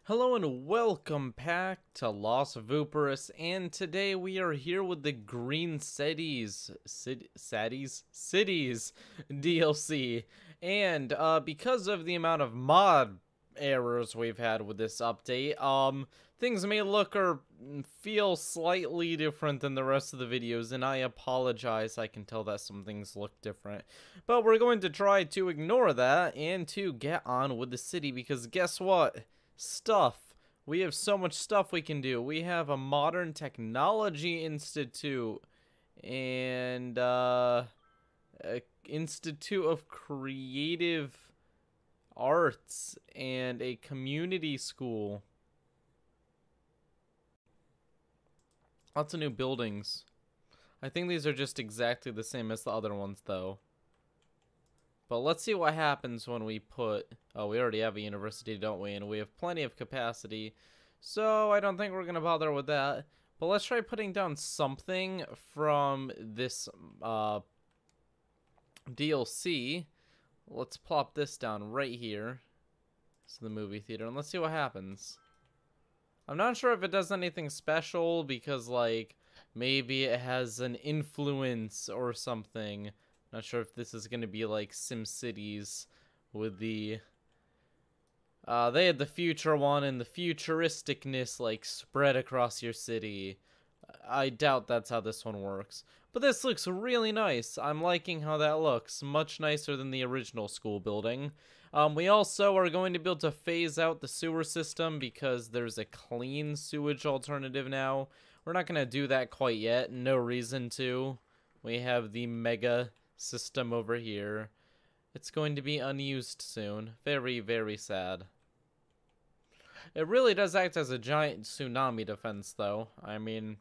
Hello and welcome back to Los Vooperis, and today we are here with the Green Cities DLC. And because of the amount of mod errors we've had with this update, things may look or feel slightly different than the rest of the videos, and I apologize. I can tell that some things look different, but we're going to try to ignore that and to get on with the city, because guess what? Stuff. We have so much stuff we can do. We have a modern technology institute and a institute of creative arts and a community school. Lots of new buildings. I think these are just exactly the same as the other ones though. But let's see what happens when we put... Oh, we already have a university, don't we? And we have plenty of capacity. So I don't think we're going to bother with that. But let's try putting down something from this DLC. Let's plop this down right here. This is the movie theater. And let's see what happens. I'm not sure if it does anything special because, like, maybe it has an influence or something. Not sure if this is going to be like SimCities with the... they had the future one and the futuristicness like spread across your city. I doubt that's how this one works. But this looks really nice. I'm liking how that looks. Much nicer than the original school building. We also are going to be able to phase out the sewer system because there's a clean sewage alternative now. We're not going to do that quite yet. No reason to. We have the mega system over here. It's going to be unused soon. Very, very sad. It really does act as a giant tsunami defense, though. I mean,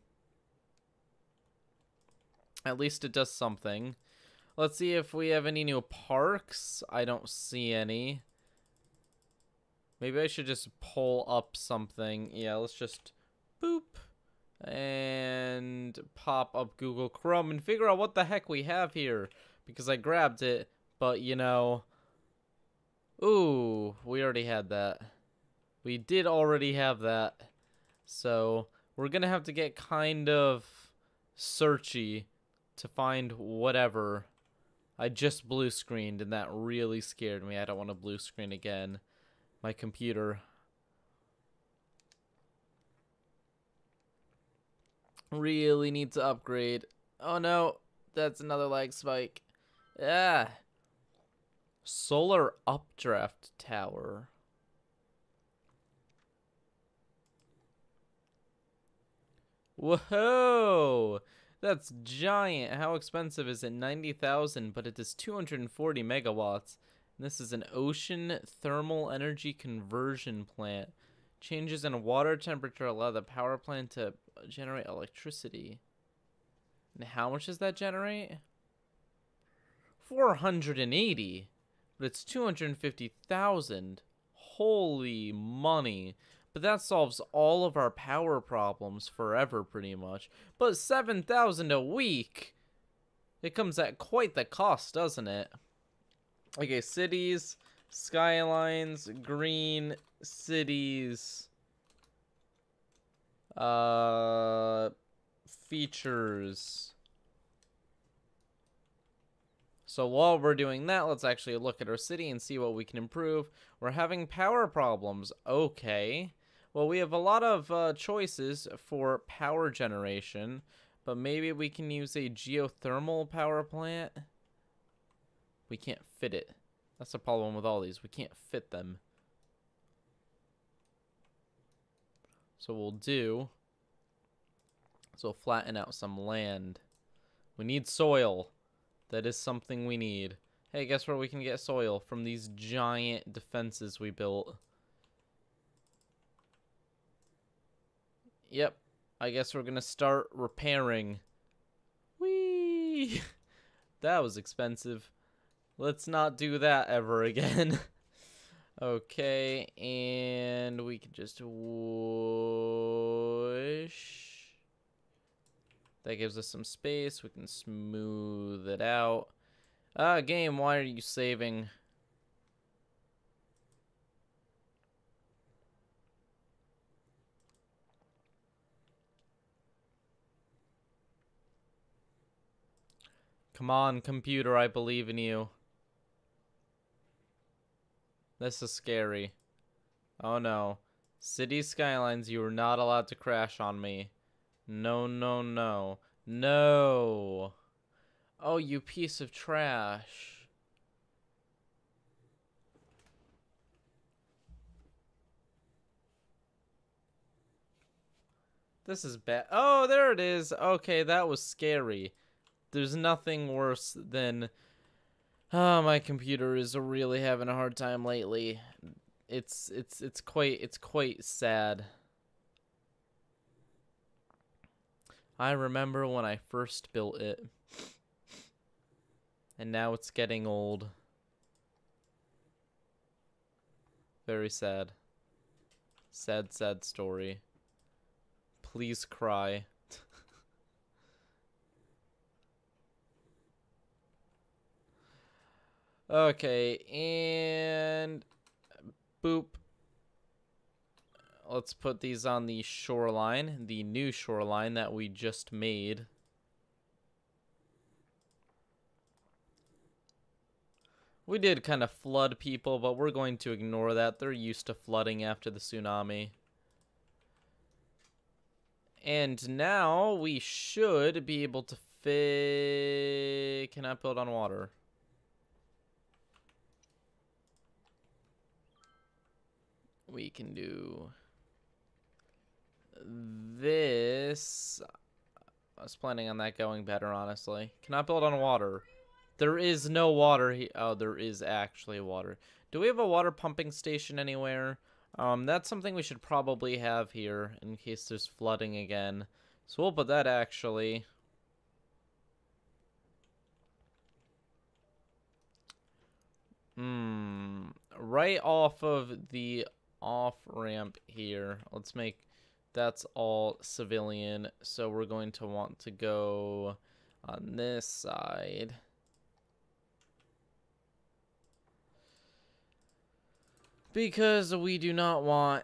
at least it does something. Let's see if we have any new parks. I don't see any. Maybe I should just pull up something. Yeah, let's just boop. And pop up Google Chrome and figure out what the heck we have here. Because I grabbed it, but you know... Ooh, we already had that. We did already have that. So, we're gonna have to get kind of searchy to find whatever. I just blue screened and that really scared me. I don't want to blue screen again. My computer... really need to upgrade. Oh no, that's another lag spike. Ah. Solar updraft tower. Whoa, that's giant. How expensive is it? 90,000, but it does 240 megawatts. And this is an ocean thermal energy conversion plant. Changes in water temperature allow the power plant to generate electricity. And how much does that generate? 480. But it's 250,000. Holy money. But that solves all of our power problems forever pretty much. But 7,000 a week. It comes at quite the cost, doesn't it? Okay, Cities Skylines, Green Cities, features. So while we're doing that, let's actually look at our city and see what we can improve. We're having power problems. Okay. Well, we have a lot of choices for power generation, but maybe we can use a geothermal power plant. We can't fit it. That's the problem with all these. We can't fit them. So we'll flatten out some land. We need soil. That is something we need. Hey, guess where we can get soil? From these giant defenses we built. Yep. I guess we're gonna start repairing. Whee! That was expensive. Let's not do that ever again. Okay, and we can just whoosh. That gives us some space. We can smooth it out. Game, why are you saving? Come on, computer, I believe in you. This is scary. Oh no. Cities Skylines, you are not allowed to crash on me. No, no, no. No! Oh, you piece of trash. This is bad. Oh, there it is. Okay, that was scary. There's nothing worse than... Oh, my computer is really having a hard time lately. It's quite sad. I remember when I first built it. And now it's getting old. Very sad. Sad, sad story. Please cry. Okay, and boop. Let's put these on the shoreline, the new shoreline that we just made. We did kind of flood people, but we're going to ignore that. They're used to flooding after the tsunami. And now we should be able to cannot build on water. We can do this. I was planning on that going better, honestly. Cannot build on water. There is no water here. Oh, there is actually water. Do we have a water pumping station anywhere? That's something we should probably have here in case there's flooding again. So we'll put that actually. Right off of the off-ramp here. Let's make that's all civilian. So we're going to want to go on this side. Because we do not want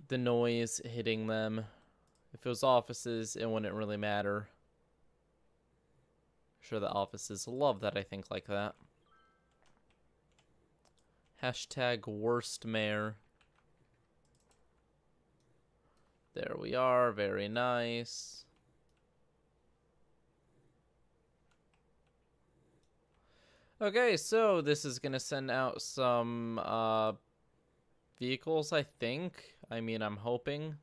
the noise hitting them. If it was offices, it wouldn't really matter. I'm sure the offices love that I think like that. Hashtag worst mayor. There we are. Very nice. Okay, so this is gonna send out some vehicles, I think. I mean, I'm hoping.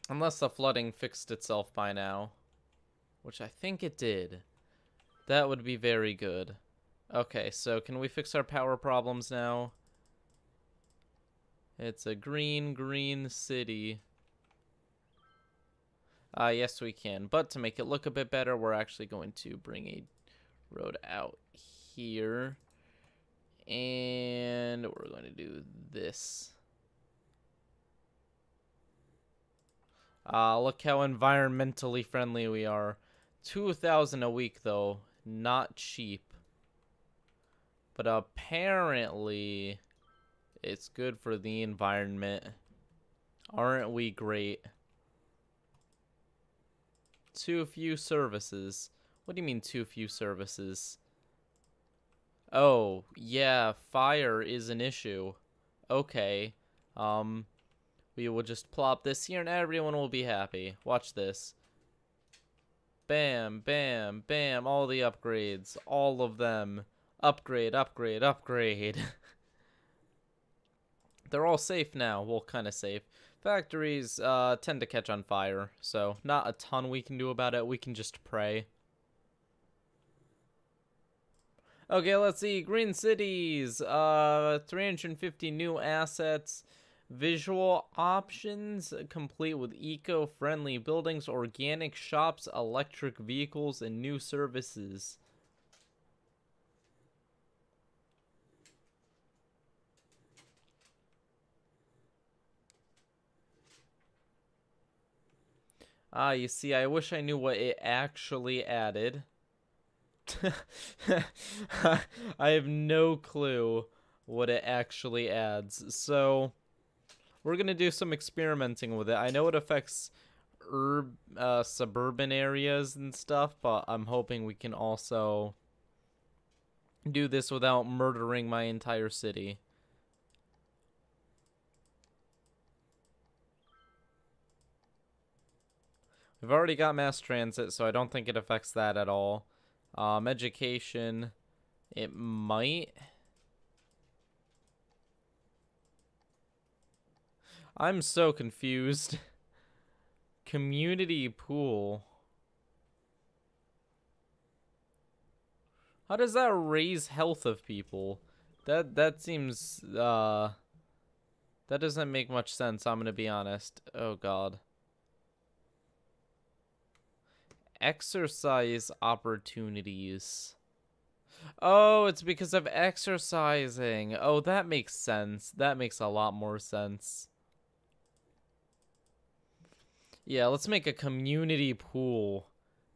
Unless the flooding fixed itself by now, which I think it did. That would be very good. Okay, so can we fix our power problems now? It's a green city. Yes, we can. But to make it look a bit better, we're actually going to bring a road out here. And we're going to do this. Look how environmentally friendly we are. 2,000 a week, though. Not cheap. But apparently, it's good for the environment. Aren't we great? Too few services. What do you mean too few services? Oh, yeah, fire is an issue. Okay. We will just plop this here and everyone will be happy. Watch this. Bam, bam, bam, all the upgrades. All of them. Upgrade, upgrade, upgrade. They're all safe now. Well, kind of safe. Factories tend to catch on fire, so not a ton we can do about it. We can just pray. Okay, let's see. Green cities. 350 new assets. Visual options complete with eco-friendly buildings, organic shops, electric vehicles, and new services. You see, I wish I knew what it actually added. I have no clue what it actually adds. So, we're going to do some experimenting with it. I know it affects suburban areas and stuff, but I'm hoping we can also do this without murdering my entire city. We've already got mass transit, so I don't think it affects that at all. Education, it might. I'm so confused. Community pool. How does that raise health of people? That seems that doesn't make much sense, I'm gonna be honest. Oh god. Exercise opportunities. Oh, it's because of exercising. Oh, that makes sense. That makes a lot more sense. Yeah, let's make a community pool.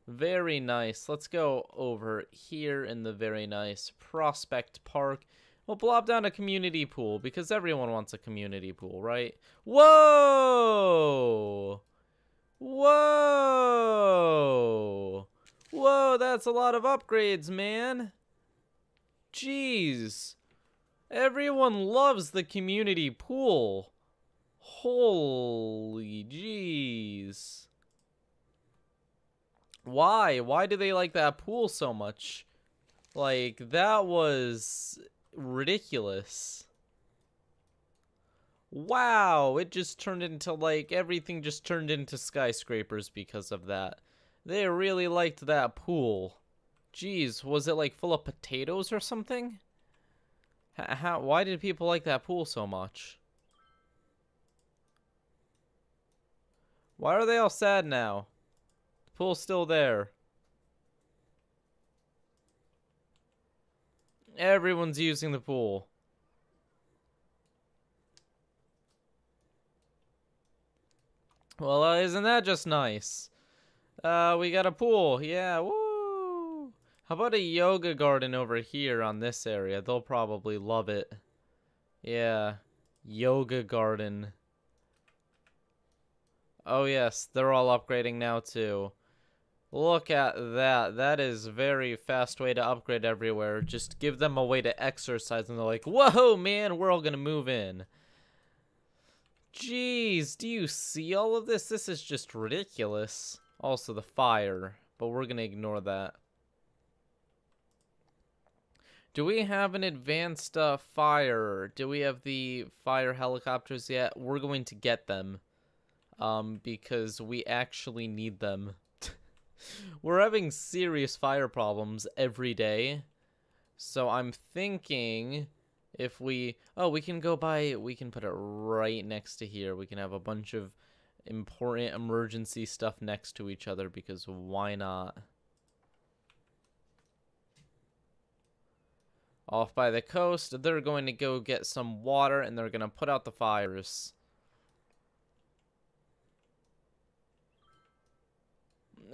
Very nice. Let's go over here in the very nice Prospect Park. We'll plop down a community pool because everyone wants a community pool, right? Whoa! Whoa! Whoa, that's a lot of upgrades, man. Jeez. Everyone loves the community pool. Holy jeez. Why? Why do they like that pool so much? Like, that was ridiculous. Wow, it just turned into, like, everything just turned into skyscrapers because of that. They really liked that pool. Jeez, was it, like, full of potatoes or something? Why did people like that pool so much? Why are they all sad now? The pool's still there. Everyone's using the pool. Well, isn't that just nice? We got a pool. Yeah, woo! How about a yoga garden over here on this area? They'll probably love it. Yeah, yoga garden. Oh yes, they're all upgrading now too. Look at that. That is a very fast way to upgrade everywhere. Just give them a way to exercise and they're like, whoa, man, we're all gonna move in. Jeez, do you see all of this? This is just ridiculous. Also the fire, but we're gonna ignore that. Do we have an advanced fire? Do we have the fire helicopters yet? We're going to get them. Because we actually need them. We're having serious fire problems every day. So I'm thinking if we... Oh, we can go by... We can put it right next to here. We can have a bunch of important emergency stuff next to each other because why not? Off by the coast, they're going to go get some water and they're going to put out the fires.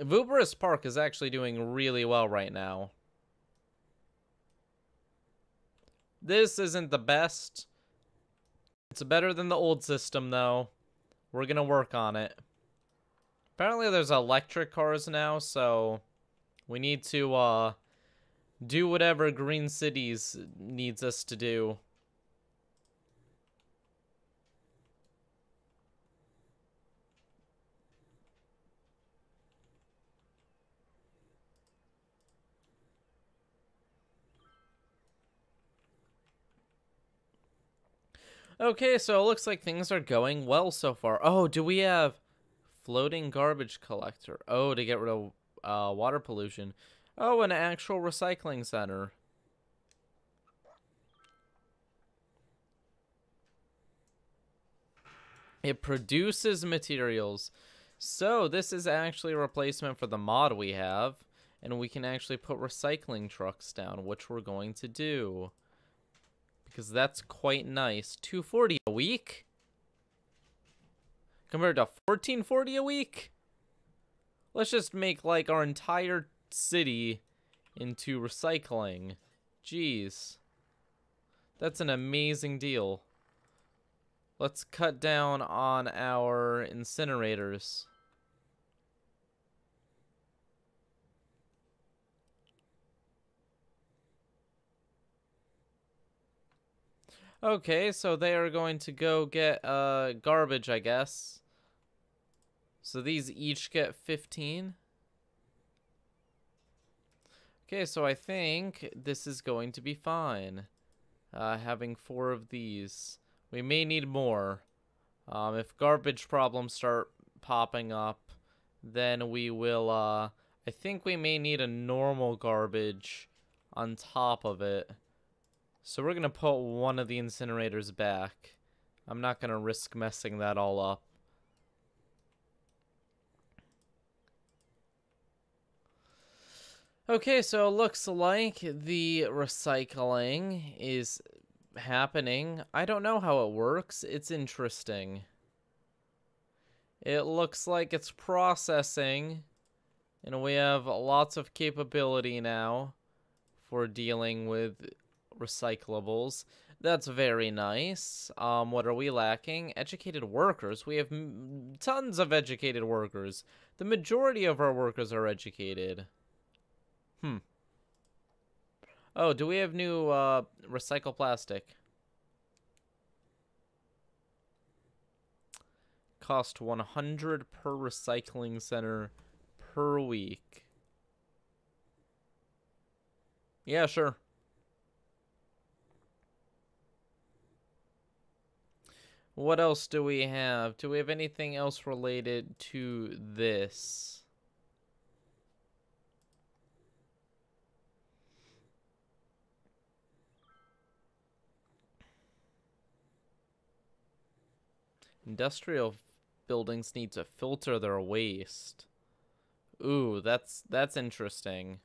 Vooperis Park is actually doing really well right now. This isn't the best. It's better than the old system, though. We're gonna work on it. Apparently there's electric cars now, so we need to do whatever Green Cities needs us to do. Okay, so it looks like things are going well so far. Oh, do we have floating garbage collector? Oh, to get rid of water pollution. Oh, an actual recycling center. It produces materials. So this is actually a replacement for the mod we have. And we can actually put recycling trucks down, which we're going to do. Because that's quite nice. $240 a week? Compared to $14.40 a week? Let's just make, like, our entire city into recycling. Jeez. That's an amazing deal. Let's cut down on our incinerators. Okay, so they are going to go get garbage, I guess. So these each get 15. Okay, so I think this is going to be fine. Having 4 of these. We may need more. If garbage problems start popping up, then we will, I think we may need a normal garbage on top of it. So we're going to put one of the incinerators back. I'm not going to risk messing that all up. Okay, so it looks like the recycling is happening. I don't know how it works. It's interesting. It looks like it's processing, and we have lots of capability now for dealing with recyclables. That's very nice. What are we lacking? Educated workers. We have tons of educated workers. The majority of our workers are educated. Oh, do we have new recycle plastic? Cost 100 per recycling center per week. Yeah, sure. What else do we have? Do we have anything else related to this? Industrial buildings need to filter their waste. Ooh, that's interesting.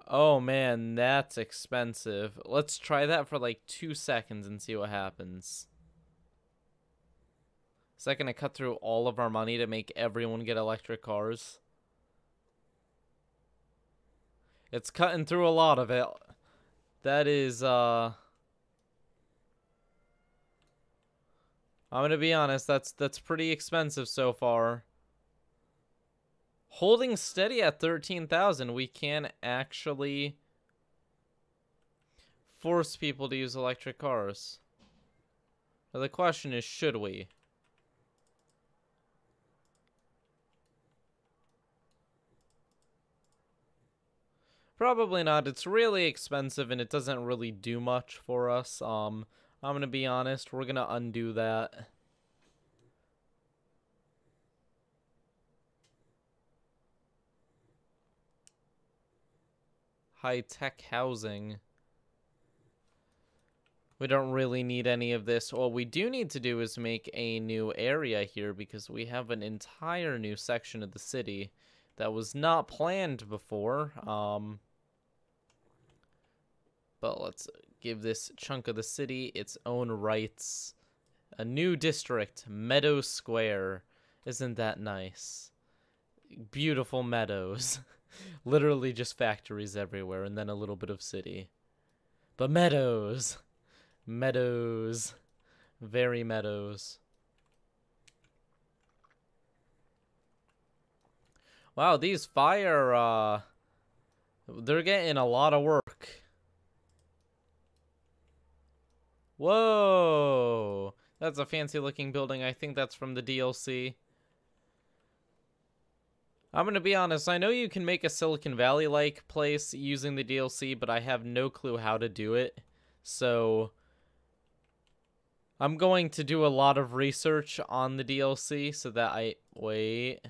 Oh man, that's expensive. Let's try that for like 2 seconds and see what happens. Is that gonna cut through all of our money to make everyone get electric cars? It's cutting through a lot of it. That is, I'm gonna be honest, that's pretty expensive so far. Holding steady at 13,000, we can actually force people to use electric cars. Now the question is, should we? Probably not. It's really expensive and it doesn't really do much for us. I'm gonna be honest, we're gonna undo that. High-tech housing. We don't really need any of this. What we do need to do is make a new area here because we have an entire new section of the city that was not planned before. But let's give this chunk of the city its own rights. A new district, Meadow Square. Isn't that nice? Beautiful meadows. Literally just factories everywhere and then a little bit of city. But meadows. Meadows. Very meadows. Wow, these fire, they're getting a lot of work. Whoa! That's a fancy looking building. I think that's from the DLC. I'm gonna be honest, I know you can make a Silicon Valley-like place using the DLC, but I have no clue how to do it. So I'm going to do a lot of research on the DLC so that I... Wait.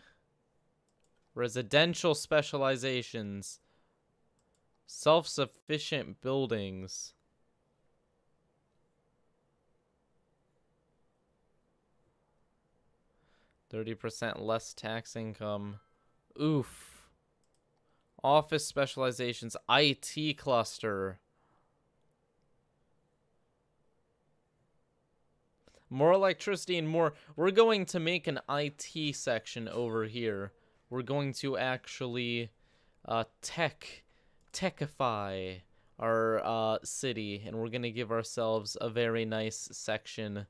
Residential specializations. Self-sufficient buildings. 30% less tax income. Oof. Office specializations. IT cluster. More electricity and more. We're going to make an IT section over here. We're going to actually techify our city, and we're going to give ourselves a very nice section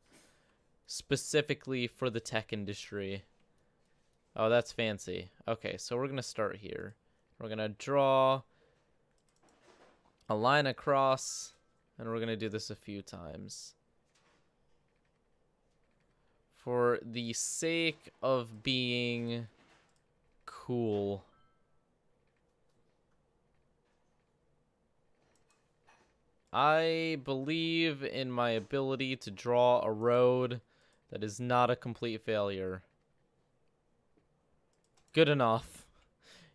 specifically for the tech industry. Oh, that's fancy. Okay, so we're going to start here. We're going to draw a line across, and we're going to do this a few times. For the sake of being cool. I believe in my ability to draw a road that is not a complete failure. Good enough.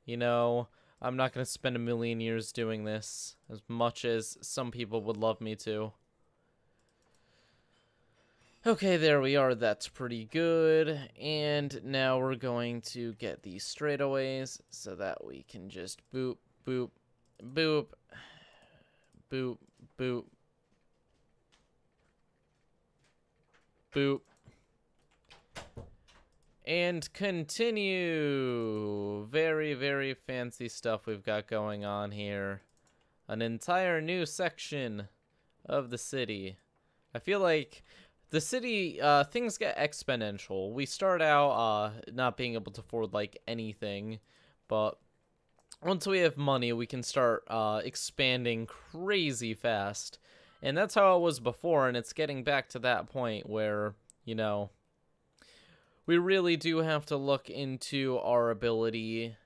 You know, I'm not going to spend a million years doing this, as much as some people would love me to. Okay, there we are. That's pretty good. And now we're going to get these straightaways so that we can just boop, boop, boop, boop, boop, boop, and continue. Very, very fancy stuff we've got going on here. An entire new section of the city. I feel like the city, things get exponential. We start out not being able to afford like anything, but once we have money, we can start expanding crazy fast. And that's how it was before, and it's getting back to that point where, you know, we really do have to look into our ability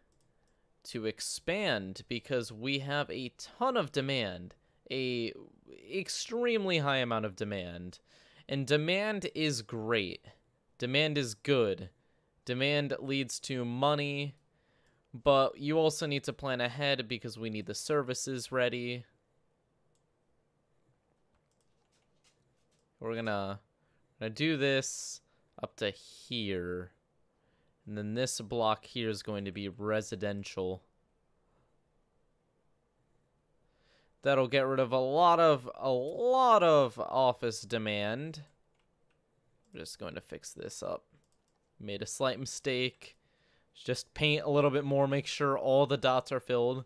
to expand, because we have a ton of demand, a extremely high amount of demand. And demand is great. Demand is good. Demand leads to money. But you also need to plan ahead because we need the services ready. We're gonna do this up to here. And then this block here is going to be residential. That'll get rid of a lot of office demand. I'm just going to fix this up. Made a slight mistake. Just paint a little bit more, make sure all the dots are filled.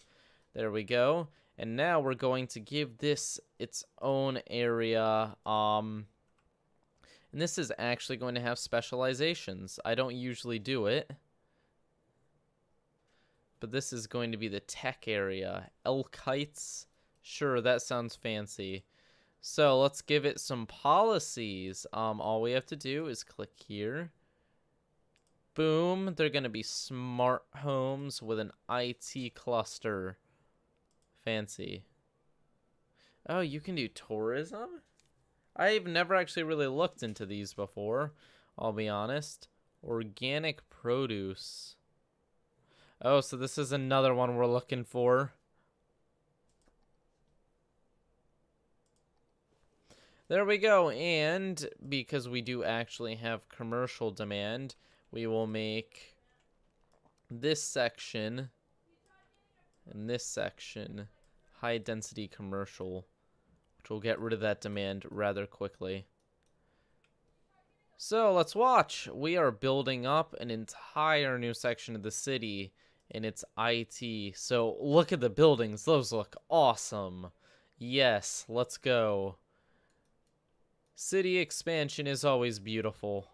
There we go. And now we're going to give this its own area. And this is actually going to have specializations. I don't usually do it. But this is going to be the tech area. Elk Heights. Sure, that sounds fancy. So let's give it some policies. All we have to do is click here. Boom, they're going to be smart homes with an IT cluster. Fancy. Oh, you can do tourism? I've never actually really looked into these before, I'll be honest. Organic produce. Oh, so this is another one we're looking for. There we go, and because we do actually have commercial demand, we will make this section and this section high density commercial, which will get rid of that demand rather quickly. So let's watch. We are building up an entire new section of the city, and it's IT. So look at the buildings. Those look awesome. Yes, let's go. City expansion is always beautiful.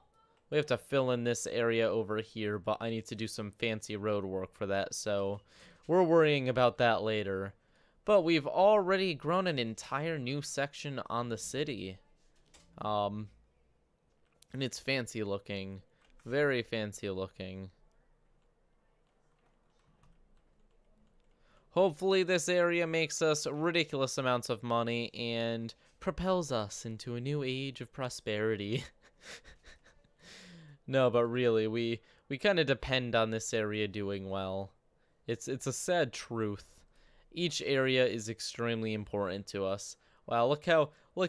We have to fill in this area over here, but I need to do some fancy road work for that, so we're worrying about that later. But we've already grown an entire new section on the city. And it's fancy looking. Very fancy looking. Hopefully this area makes us ridiculous amounts of money and propels us into a new age of prosperity. No, but really, we kind of depend on this area doing well. It's a sad truth. Each area is extremely important to us. Wow, look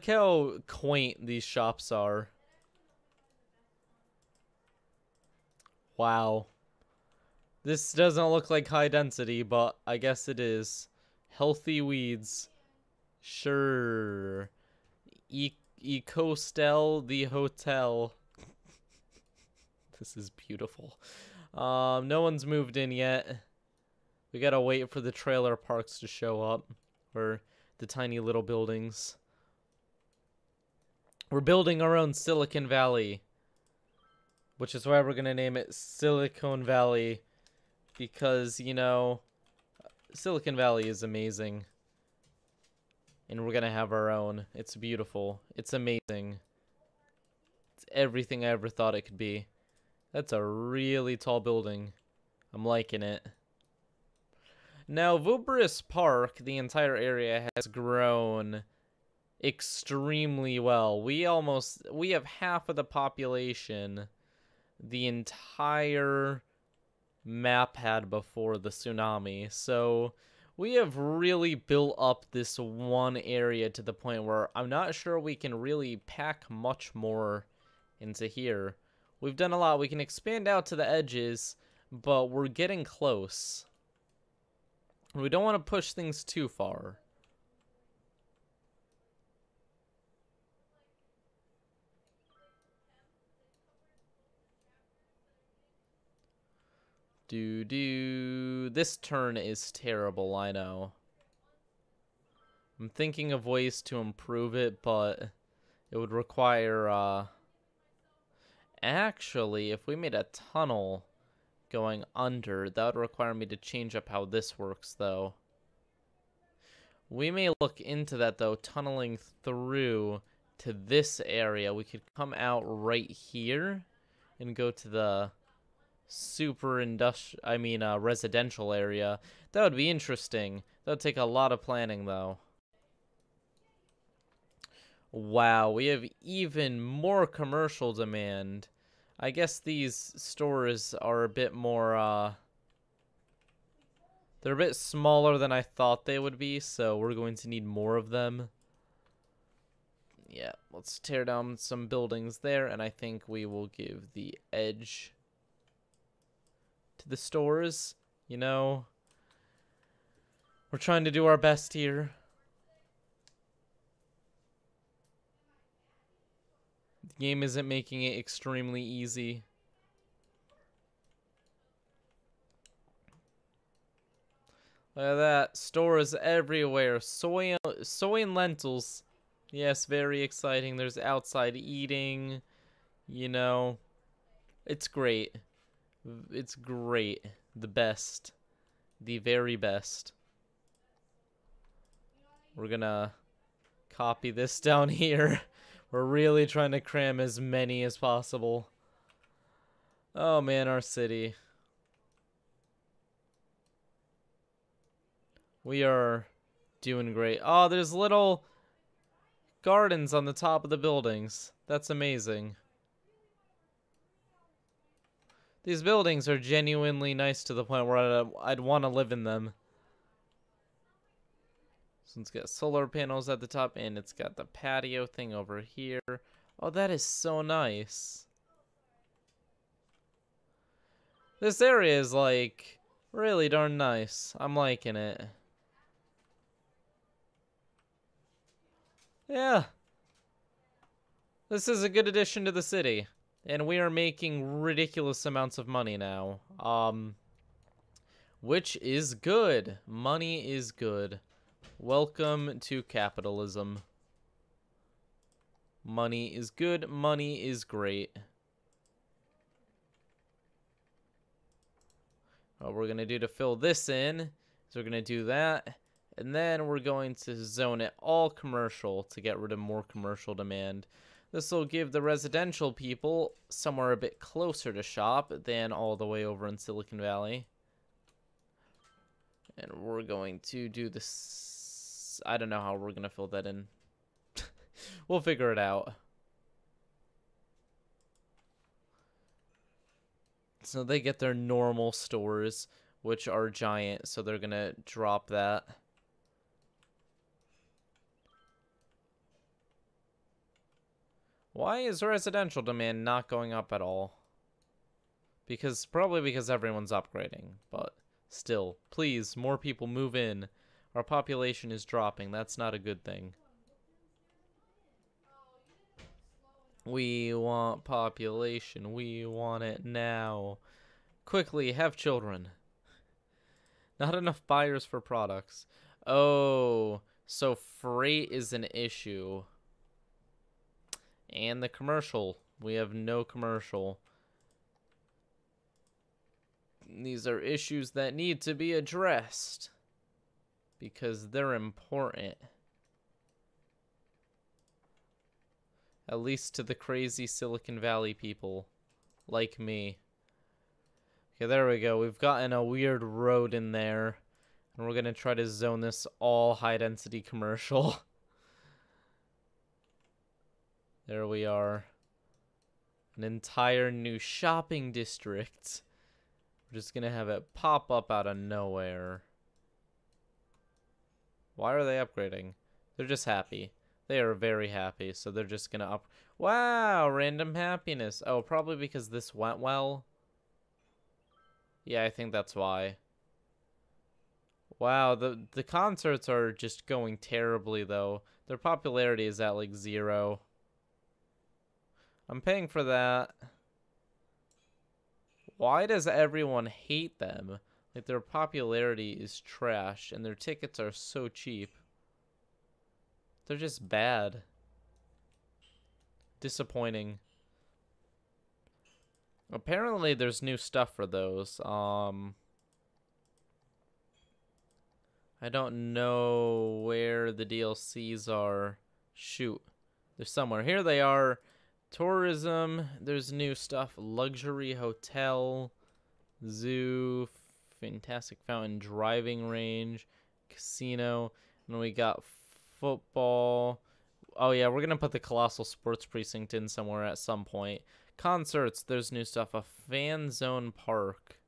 how quaint these shops are. Wow. This doesn't look like high density, but I guess it is. Healthy weeds. Sure. Ecostel the hotel. This is beautiful. No one's moved in yet. We gotta wait for the trailer parks to show up. Or the tiny little buildings. We're building our own Silicon Valley. Which is why we're gonna name it Silicon Valley. Because, you know, Silicon Valley is amazing. and we're gonna have our own. It's beautiful. It's amazing. It's everything I ever thought it could be. That's a really tall building. I'm liking it. Now, Vooperis Park, the entire area, has grown extremely well. We have half of the population the entire map had before the tsunami. So we have really built up this one area to the point where I'm not sure we can really pack much more into here. We've done a lot. We can expand out to the edges, but we're getting close. We don't want to push things too far. This turn is terrible, I know. I'm thinking of ways to improve it, but it would require, actually, if we made a tunnel going under, that would require me to change up how this works, though. We may look into that, though, tunneling through to this area. We could come out right here and go to the residential area. That would be interesting. That would take a lot of planning, though. Wow, we have even more commercial demand. I guess these stores are a bit more, they're a bit smaller than I thought they would be, so we're going to need more of them. Yeah, let's tear down some buildings there, and I think we will give the edge to the stores. You know, we're trying to do our best here. The game isn't making it extremely easy. Look at that. Stores everywhere. Soy and lentils. Yes, very exciting. There's outside eating. You know, it's great. It's great. The best. The very best. We're gonna copy this down here. We're really trying to cram as many as possible. Oh man, our city. We are doing great. Oh, there's little gardens on the top of the buildings. That's amazing. These buildings are genuinely nice to the point where I'd want to live in them. So it's got solar panels at the top, and it's got the patio thing over here. Oh, that is so nice. This area is, like, really darn nice. I'm liking it. Yeah. This is a good addition to the city. And we are making ridiculous amounts of money now. Which is good. Money is good. Welcome to capitalism. Money is good. Money is great. What we're going to do to fill this in is we're going to do that. And then we're going to zone it all commercial to get rid of more commercial demand. This will give the residential people somewhere a bit closer to shop than all the way over in Silicon Valley. And we're going to do this. I don't know how we're going to fill that in. We'll figure it out. So they get their normal stores, which are giant, so they're going to drop that. Why is residential demand not going up at all? Probably because everyone's upgrading, but still, please, more people move in. Our population is dropping. That's not a good thing. We want population. We want it now. Quickly, have children. Not enough buyers for products. Oh, so freight is an issue. And the commercial. We have no commercial. These are issues that need to be addressed. Because they're important. At least to the crazy Silicon Valley people. Like me. Okay, there we go. We've gotten a weird road in there. And we're going to try to zone this all high-density commercial. There we are. An entire new shopping district. We're just going to have it pop up out of nowhere. Why are they upgrading? They're just happy. They are very happy, so they're just going to up... Wow, random happiness. Oh, probably because this went well. Yeah, I think that's why. Wow, the concerts are just going terribly, though. Their popularity is at, like, 0. I'm paying for that. Why does everyone hate them? Like, their popularity is trash, and their tickets are so cheap. They're just bad. Disappointing. Apparently, there's new stuff for those. I don't know where the DLCs are. Shoot. They're somewhere. Here they are. Tourism. There's new stuff. Luxury hotel. Zoo. Fantastic fountain. Driving range. Casino. And we got football. Oh, yeah. We're going to put the Colossal Sports Precinct in somewhere at some point. Concerts. There's new stuff. A fan zone park.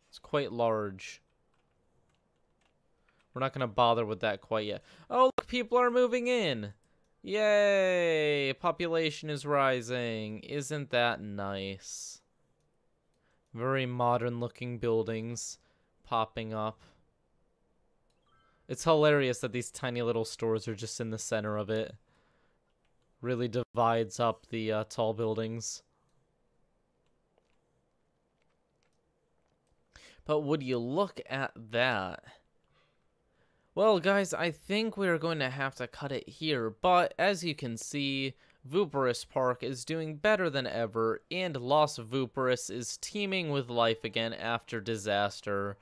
It's quite large. We're not going to bother with that quite yet. Oh, look, people are moving in. Yay! Population is rising. Isn't that nice? Very modern looking buildings popping up. It's hilarious that these tiny little stores are just in the center of it. Really divides up the tall buildings. But would you look at that? Well, guys, I think we're going to have to cut it here, but as you can see, Vooperis Park is doing better than ever, and Los Vooperis is teeming with life again after disaster.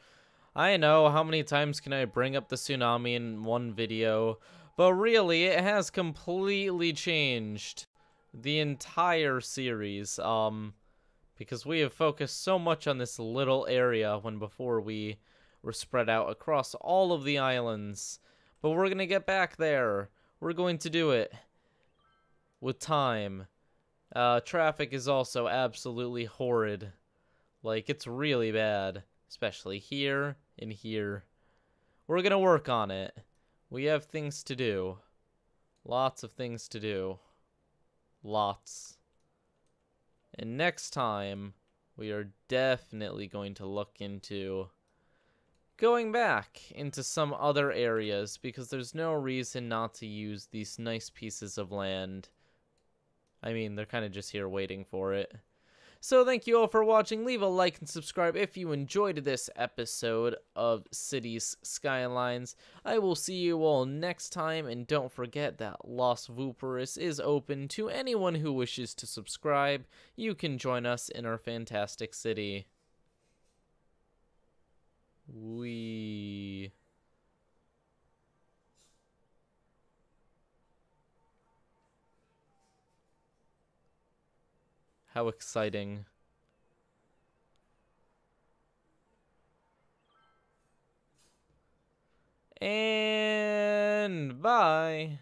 I know, how many times can I bring up the tsunami in one video, but really, it has completely changed the entire series, because we have focused so much on this little area when before we were spread out across all of the islands. But we're going to get back there. We're going to do it with time. Traffic is also absolutely horrid. Like, it's really bad. Especially here and here. We're going to work on it. We have things to do. Lots of things to do. Lots. And next time, we are definitely going to look into going back into some other areas, because there's no reason not to use these nice pieces of land. I mean, they're kind of just here waiting for it. So thank you all for watching. Leave a like and subscribe if you enjoyed this episode of Cities Skylines. I will see you all next time, and don't forget that Los Vooperis is open to anyone who wishes to subscribe. You can join us in our fantastic city. How exciting. And bye.